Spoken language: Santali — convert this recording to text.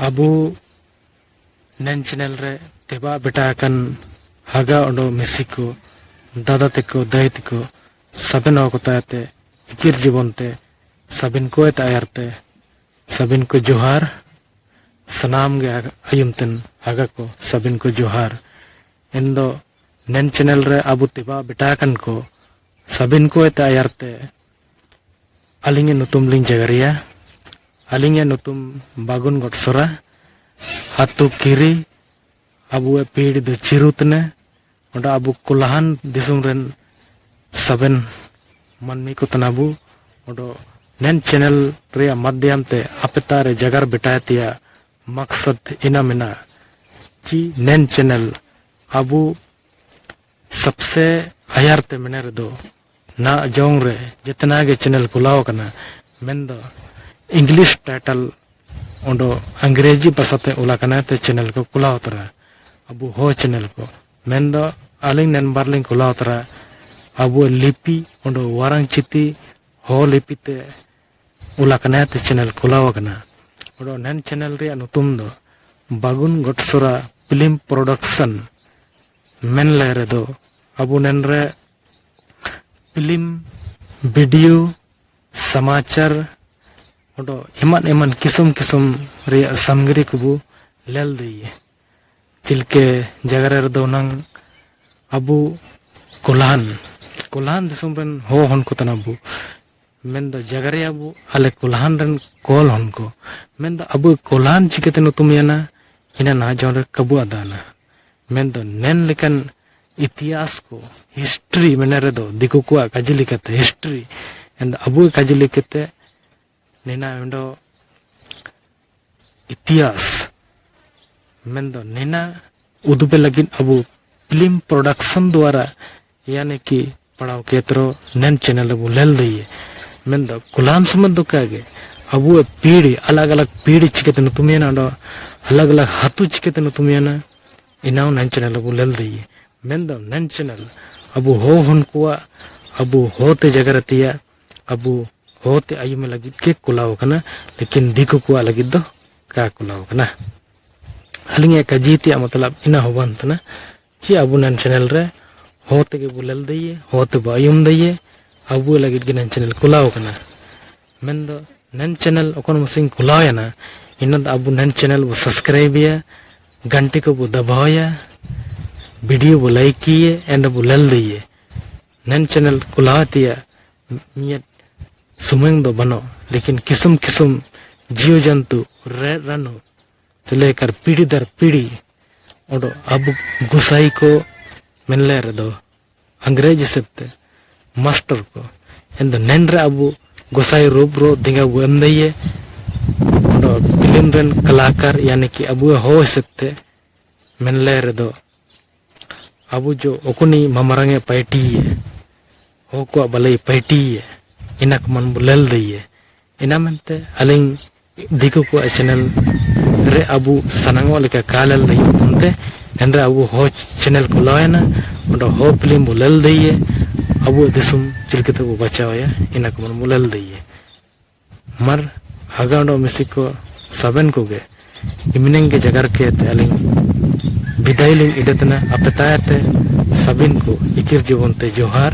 abu nen channel re teba beta akan haga ondo mesiko dada teko dai teko saben okotate ikir jibonte sabin ko eta ayarte sabin ko johar sanam ge ayumten haga ko sabin ko johar endo nen channel re abu teba beta akan ko sabin ko eta ayarte alinge nutum ling jagaria alinge nutum bagun gotsora hatu kiri abu pedi de cirutne oda abu kulahan disum ren saben manmi ko tanabu odo nen channel re madhyam te apetare jagar betatia maksad ina mena ki nen channel abu सबसे ayarte mener do na jong re jitna ge channel kulao kana mendo english title ondo अंग्रेजी भाषाते उला kana te channel ko kulao tara abu ho channel ko mendo aling nen barling kulao tara abu lipi ondo warang chiti ho lipi te ula kana te channel kulao kana ondo nen channel re anutum do bagun gotsura film production men lere do abu nen re film video samachar odo eman kisum re samgri kubu lel diye tilke jagare do nang abu kolahan disum ren ho hon ko tanabu mendo jagare abu ale kolahan ren kol hon ko mendo abu kolahan chikete nutumiana ina na jore kabu adana mendo nen lekan इतिहास को हिस्ट्री मेनरे दो दिको को काजली कते हिस्ट्री एंड अबु काजली कते नेना एंडो इतिहास मेंदो नेना उदुपे लगिन अबु फिल्म प्रोडक्शन द्वारा यानी कि पढ़ाओ केतरो नेन चैनल अबु लेल दइए मेंदो कुलान समद कागे अबु पीढ़ी अलग-अलग पीढ़ी चिकते न तुमियाना अलग-अलग हातु चिकते न तुमियाना इनाउ नेन चैनल अबु लेल दइए mendo nen channel abu ho hon kuwa abu hote jagaratiya abu hote ayume lagit ke kulao kana lekin diku kuwa lagit do ka kulao kana halinge kajiti matlab ina hoban tana chi abu nen channel re hote ke bulal diye hote ba ayum diye abu lagit ke nen channel kulao kana mendo nen channel okon musing kulao yana inad abu nen channel bu subscribe ya ganti ko bu dabaya video वो लाइक किए एंड वो लल दिए नन चैनल कुलातिया मियत सुमंग दो बनो लेकिन किस्म जीव जंतु रनो से लेकर पीढ़ी दर पीढ़ी और अब गुसाई को मिलने दो अंग्रेजी शब्द मास्टर को एंड नन रे अब गुसाई रूप रो दिंगा वो अंदर और फिल्म रन कलाकार यानी कि अब हो सकते मिलने दो abu jo okuni mamarange paiti ho ko balai paiti inak man bulal diye ina mente aling diku ko channel re abu sanango leka kalal diye unte endre abu ho channel ko loena ondo ho film bulal diye abu disum chilkete bu bachawaya inak man bulal diye mar hagando mesiko saben ko ge iminenge jagar ke aling विदाई लिंग इडतना अपतायते सबिन को इकिर जीवन ते जोहार।